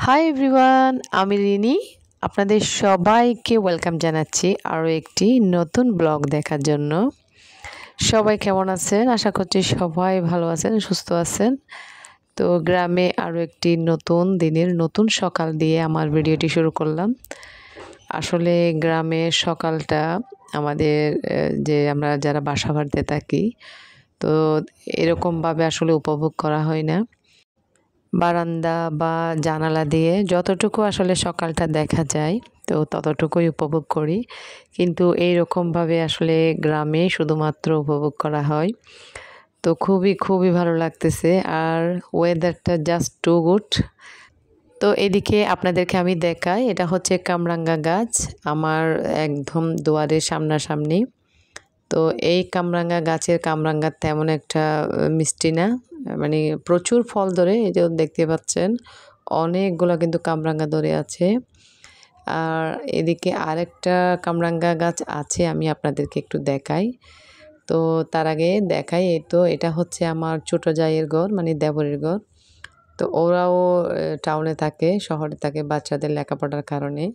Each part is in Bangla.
হাই এভরিওয়ান, আমি রিনি। আপনাদের সবাইকে ওয়েলকাম জানাচ্ছি আরও একটি নতুন ব্লগ দেখার জন্য। সবাই কেমন আছেন? আশা করছি সবাই ভালো আছেন, সুস্থ আছেন। তো গ্রামে আরও একটি নতুন দিনের নতুন সকাল দিয়ে আমার ভিডিওটি শুরু করলাম। আসলে গ্রামের সকালটা আমাদের যে আমরা যারা বাসা বাড়িতে থাকি, তো এরকমভাবে আসলে উপভোগ করা হয় না। বারান্দা বা জানালা দিয়ে যতটুকু আসলে সকালটা দেখা যায় তো ততটুকুই উপভোগ করি, কিন্তু এইরকমভাবে আসলে গ্রামে শুধুমাত্র উপভোগ করা হয়। তো খুবই খুবই ভালো লাগতেছে, আর ওয়েদারটা জাস্ট টু গুড। তো এদিকে আপনাদেরকে আমি দেখাই, এটা হচ্ছে কামরাঙ্গা গাছ আমার একদম দুয়ারের সামনাসামনি। তো এই কামরাঙ্গা গাছের কামরাঙ্গা তেমন একটা মিষ্টি না, মানে প্রচুর ফল ধরে, এই যে দেখতে পাচ্ছেন অনেকগুলো কিন্তু কামরাঙ্গা ধরে আছে। আর এদিকে আরেকটা কামরাঙ্গা গাছ আছে, আমি আপনাদেরকে একটু দেখাই। তো তার আগে দেখাই, এই তো এটা হচ্ছে আমার ছোট জায়ের ঘর, মানে দেবরের ঘর। তো ওরাও টাউনে থাকে, শহরে থাকে বাচ্চাদের লেখাপড়ার কারণে।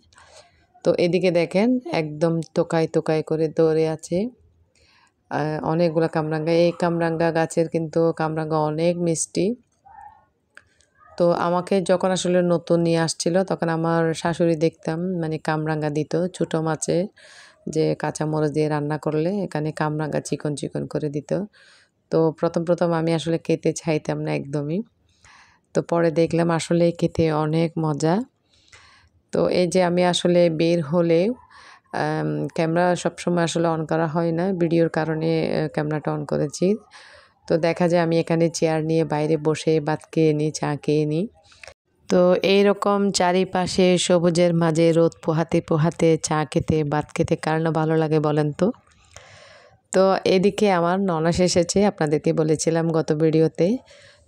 তো এদিকে দেখেন একদম টোকাই টোকাই করে ধরে আছে অনেকগুলো কামরাঙ্গা। এই কামরাঙ্গা গাছের কিন্তু কামরাঙ্গা অনেক মিষ্টি। তো আমাকে যখন আসলে নতুন নিয়ে আসছিল তখন আমার শাশুড়ি দেখতাম মানে কামরাঙ্গা দিত ছোটো মাছে, যে কাঁচামরিচ দিয়ে রান্না করলে এখানে কামরাঙ্গা চিকন চিকন করে দিত। তো প্রথম প্রথম আমি আসলে খেতে চাইতাম না একদমই। তো পরে দেখলাম আসলে খেতে অনেক মজা। তো এই যে আমি আসলে বের হলে ক্যামেরা সবসময় আসলে অন করা হয় না, ভিডিওর কারণে ক্যামেরাটা অন করেছি। তো দেখা যায় আমি এখানে চেয়ার নিয়ে বাইরে বসে ভাত খেয়ে নিই, চা খেয়ে নিই। তো এইরকম চারিপাশে সবুজের মাঝে রোদ পোহাতে পোহাতে চা খেতে ভাত খেতে কার না ভালো লাগে বলেন তো। তো এদিকে আমার ননাস এসেছে, আপনাদেরকে বলেছিলাম গত ভিডিওতে।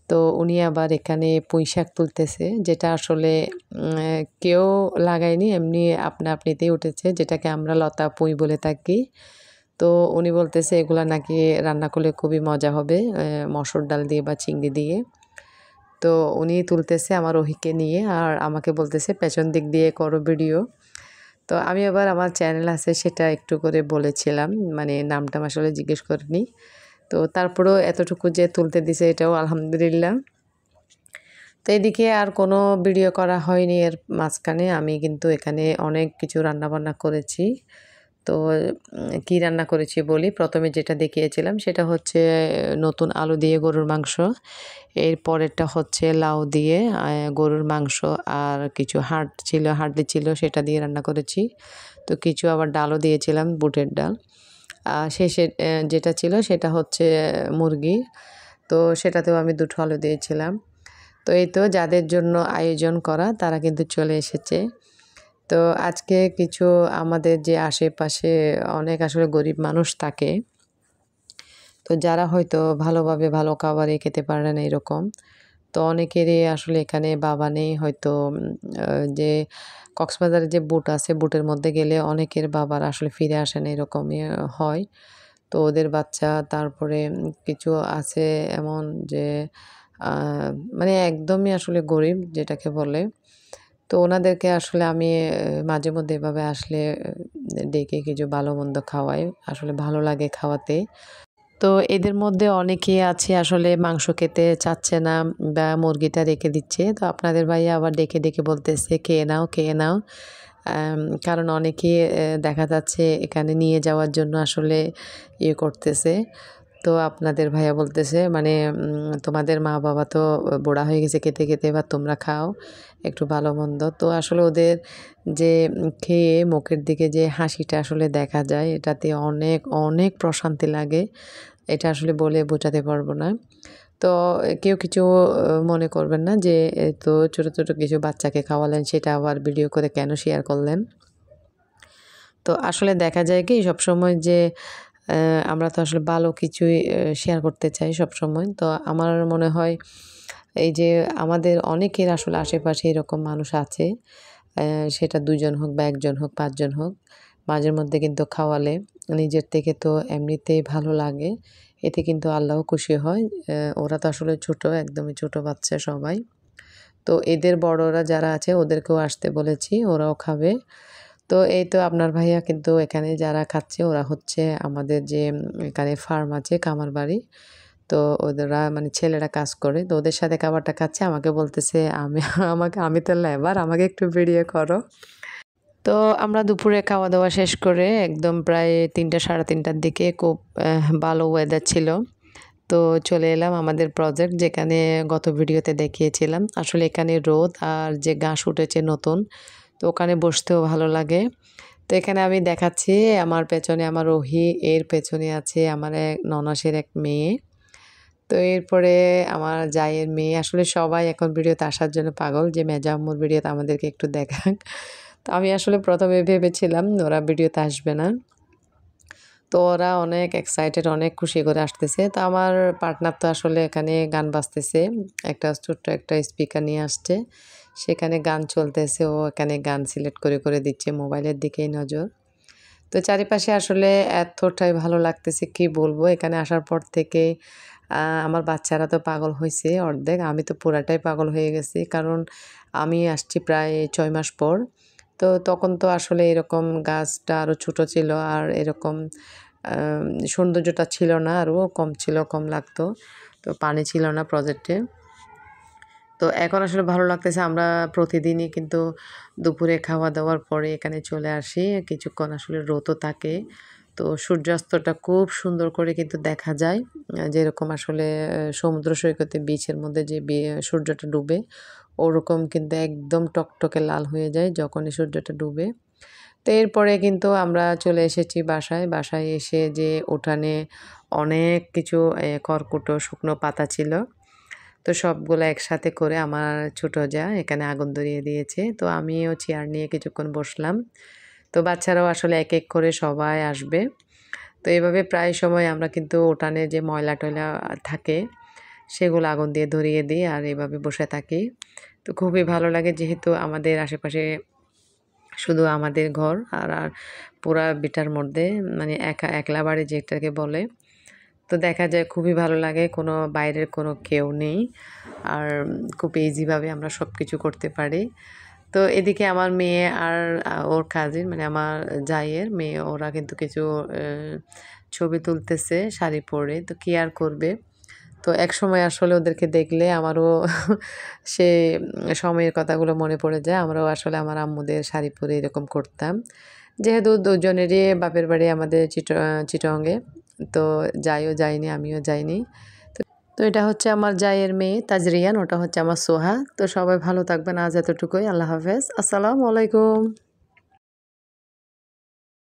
তো উনি আবার এখানে পুঁইশাক তুলতেছে, যেটা আসলে কেউ লাগায়নি, এমনি আপনা আপনিতেই উঠেছে, যেটাকে আমরা লতা পুঁই বলে থাকি। তো উনি বলতেছে এগুলা নাকি রান্না করলে খুবই মজা হবে মসুর ডাল দিয়ে বা চিংড়ি দিয়ে। তো উনি তুলতেছে আমার ওহিকে নিয়ে, আর আমাকে বলতেছে পেছন দিক দিয়ে করো ভিডিও। তো আমি আবার আমার চ্যানেল আছে সেটা একটু করে বলেছিলাম, মানে নামটা আসলে জিজ্ঞেস করিনি। তো তারপরেও এতটুকু যে তুলতে দিছে এটাও আলহামদুলিল্লাহ। তো এদিকে আর কোনো ভিডিও করা হয়নি এর মাঝখানে। আমি কিন্তু এখানে অনেক কিছু রান্নাবান্না করেছি। তো কী রান্না করেছি বলি, প্রথমে যেটা দেখিয়েছিলাম সেটা হচ্ছে নতুন আলু দিয়ে গরুর মাংস। এর পরেরটা হচ্ছে লাউ দিয়ে গরুর মাংস, আর কিছু হাড্ডি ছিল সেটা দিয়ে রান্না করেছি। তো কিছু আবার ডালও দিয়েছিলাম, বুটের ডাল। শেষে যেটা ছিল সেটা হচ্ছে মুরগি, তো সেটাতেও আমি 2টো আলু দিয়েছিলাম। তো এই তো যাদের জন্য আয়োজন করা তারা কিন্তু চলে এসেছে। তো আজকে কিছু আমাদের যে আশেপাশে অনেক আসলে গরিব মানুষ থাকে, তো যারা হয়তো ভালোভাবে ভালো খাবারই খেতে পারে না এরকম। তো অনেকেরই আসলে এখানে বাবা নেই, হয়তো যে কক্সবাজারে যে বুট আছে, বুটের মধ্যে গেলে অনেকের বাবার আসলে ফিরে আসে না, এরকমই হয়। তো ওদের বাচ্চা, তারপরে কিছু আছে এমন যে মানে একদমই আসলে গরিব যেটাকে বলে। তো ওনাদেরকে আসলে আমি মাঝে মধ্যে এভাবে আসলে ডেকে কিছু ভালো মন্দ খাওয়াই, আসলে ভালো লাগে খাওয়াতে। তো এদের মধ্যে অনেকেই আছে আসলে মাংস খেতে চাচ্ছে না বা মুরগিটা রেখে দিচ্ছে। তো আপনাদের ভাইয়া আবার ডেকে ডেকে বলতেছে খেয়ে নাও খেয়ে নাও। কারণ অনেকেই দেখা যাচ্ছে এখানে নিয়ে যাওয়ার জন্য আসলে ইয়ে করতেছে। তো আপনাদের ভাইয়া বলতেছে মানে তোমাদের মা বাবা তো বুড়া হয়ে গেছে খেতে খেতে, এবার তোমরা খাও একটু ভালো মন্দ। তো আসলে ওদের যে খেয়ে মুখের দিকে যে হাসিটা আসলে দেখা যায়, এটাতে অনেক অনেক প্রশান্তি লাগে, এটা আসলে বলে বোঝাতে পারবো না। তো কেউ কিছু মনে করবেন না যে তো ছোটো ছোটো কিছু বাচ্চাকে খাওয়ালেন সেটা আবার ভিডিও করে কেন শেয়ার করলেন। তো আসলে দেখা যায় কি সবসময় যে আমরা তো আসলে ভালো কিছুই শেয়ার করতে চাই সবসময়। তো আমার মনে হয় এই যে আমাদের অনেকের আসলে আশেপাশে এরকম মানুষ আছে, সেটা 2 জন হোক বা 1 জন হোক, 5 জন হোক, মাঝে মধ্যে কিন্তু খাওয়ালে নিজের থেকে তো এমনিতেই ভালো লাগে। এতে কিন্তু আল্লাহও খুশি হয়। ওরা তো আসলে ছোট, একদমই ছোট বাচ্চা সবাই। তো এদের বড়রা যারা আছে ওদেরকেও আসতে বলেছি, ওরাও খাবে। তো এই তো আপনার ভাইয়া কিন্তু এখানে যারা খাচ্ছে ওরা হচ্ছে আমাদের যে এখানে ফার্ম আছে খামার বাড়ি, তো ওদেরা মানে ছেলেরা কাজ করে, তো ওদের সাথে খাবারটা খাচ্ছে। আমাকে বলতেছে আমি তো লেবার, আমাকে একটু ভিডিও করো। তো আমরা দুপুরে খাওয়া দাওয়া শেষ করে একদম প্রায় 3টা সাড়ে 3টার দিকে খুব ভালো ওয়েদার ছিল। তো চলে এলাম আমাদের প্রজেক্ট যেখানে গত ভিডিওতে দেখিয়েছিলাম। আসলে এখানে রোদ আর যে ঘাস উঠেছে নতুন, তো ওখানে বসতেও ভালো লাগে। তো এখানে আমি দেখাচ্ছি আমার পেছনে আমার রোহি, এর পেছনে আছে আমার এক ননাসের এক মেয়ে। তো এরপরে আমার জায়ের মেয়ে, আসলে সবাই এখন ভিডিওতে আসার জন্য পাগল যে মেজা আম্মুর ভিডিওতে আমাদেরকে একটু দেখাক। তো আমি আসলে প্রথমে ভেবেছিলাম ওরা ভিডিওতে আসবে না, তো ওরা অনেক এক্সাইটেড, অনেক খুশি করে আসতেছে। তো আমার পার্টনার তো আসলে এখানে গান বাজতেছে, একটা ছোট্ট একটা স্পিকার নিয়ে আসছে, সেখানে গান চলতেছে, ও এখানে গান সিলেক্ট করে করে দিচ্ছে, মোবাইলের দিকেই নজর। তো চারিপাশে আসলে এতটাই ভালো লাগতেছে কি বলবো, এখানে আসার পর থেকে আমার বাচ্চারা তো পাগল হয়েছে অর্ধেক, আমি তো পুরাটাই পাগল হয়ে গেছি, কারণ আমি আসছি প্রায় 6 মাস পর। তো তখন তো আসলে এরকম গাছটা আরও ছোটো ছিল, আর এরকম সৌন্দর্যটা ছিল না, আরও কম ছিল, কম লাগতো। তো পানি ছিল না প্রজেক্টে। তো এখন আসলে ভালো লাগতেছে। আমরা প্রতিদিনই কিন্তু দুপুরে খাওয়া দাওয়ার পরে এখানে চলে আসি, কিছুক্ষণ আসলে রোদও থাকে। তো সূর্যাস্তটা খুব সুন্দর করে কিন্তু দেখা যায়, যেরকম আসলে সমুদ্র সৈকতে বিচের মধ্যে যে সূর্যটা ডুবে, ওরকম কিন্তু একদম টকটকে লাল হয়ে যায় যখনই সূর্যটা ডুবে। তো এরপরে কিন্তু আমরা চলে এসেছি বাসায়। বাসায় এসে যে উঠানে অনেক কিছু খড়কুটো শুকনো পাতা ছিল, তো সবগুলো একসাথে করে আমার ছোটো জা এখানে আগুন ধরিয়ে দিয়েছে। তো আমিও চেয়ার নিয়ে কিছুক্ষণ বসলাম। তো বাচ্চারাও আসলে এক এক করে সবাই আসবে। তো এভাবে প্রায় সময় আমরা কিন্তু উঠানে যে ময়লা টয়লা থাকে সেগুলো আগুন দিয়ে ধরিয়ে দিই আর এভাবে বসে থাকি। তো খুবই ভালো লাগে, যেহেতু আমাদের আশেপাশে শুধু আমাদের ঘর আর পুরা বিটার মধ্যে মানে একলা বাড়ি যেটাকে বলে। তো দেখা যায় খুবই ভালো লাগে, কোনো বাইরের কোনো কেউ নেই, আর খুব ইজিভাবে আমরা সব কিছু করতে পারি। তো এদিকে আমার মেয়ে আর ওর কাজিন মানে আমার জায়ের মেয়ে, ওরা কিন্তু কিছু ছবি তুলতেছে শাড়ি পরে, তো কি আর করবে। তো একসময় আসলে ওদেরকে দেখলে আমারও সে সময়ের কথাগুলো মনে পড়ে যায়। আমরাও আসলে আমার আম্মুদের শাড়ি পরে এরকম করতাম, যেহেতু দুজনেরই বাপের বাড়ি আমাদের চিটংয়ে। তো যাইও যাইনি, আমিও যাইনি। তো এটা হচ্ছে আমার জায়ের মেয়ে তাজরিয়ান, ওটা হচ্ছে আমার সোহা। তো সবাই ভালো থাকবেন, আজ এতটুকুই, আল্লাহ হাফেজ, আসসালামু আলাইকুম।